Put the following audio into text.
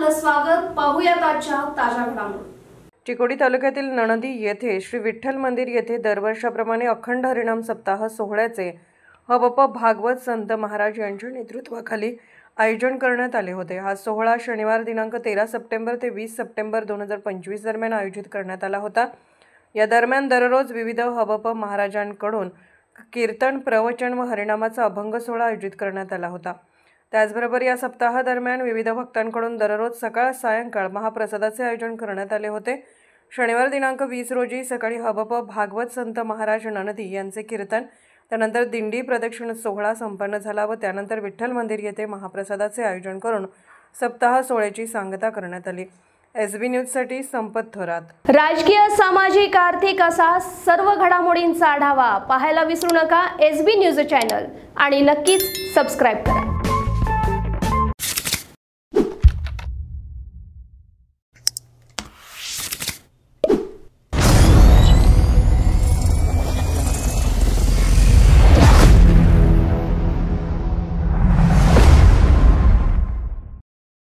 आपलं स्वागत। पाहूयात आजच्या ताज्या घडामोडी। चिकोडी तालुक्यातील नणदी येथे श्री विठ्ठल मंदिर येथे दरवर्षाप्रमाणे अखंड हरिनाम सप्ताह सोहळ्याचे हबप भागवत संत महाराज यांच्या नेतृत्वाखाली आयोजन करण्यात आले होते। हा सोहळा शनिवार दिनांक 13 सप्टेंबर ते 20 सप्टेंबर 2025 दरम्यान आयोजित करण्यात आला होता। या दरम्यान दररोज विविध हबप महाराजांकडून कीर्तन, प्रवचन व हरिनामाचा अभंग सोहळा आयोजित करण्यात आला होता। त्याचबरोबर या सप्ताहा दरम्यान विविध भक्तांकडून दररोज सकाळ सायंकाळ महाप्रसादाचे आयोजन करण्यात आले होते। शनिवार दिनांक 20 रोजी सकाळी हबप भागवत संत महाराज नणदी यांचे कीर्तन, त्यानंतर दिंडी प्रदक्षिण सोहळा संपन्न झाला व त्यानंतर विठ्ठल मंदिर येथे महाप्रसादाचे आयोजन करून सप्ताह सोहळ्याची सांगता करण्यात आली। SB न्यूजसाठी संपत थोरात। राजकीय, सामाजिक, आर्थिक असा सर्व घडामोडींचा आढावा पाहायला विसरू नका SB न्यूज चॅनल आणि नक्कीच सबस्क्राइब करा।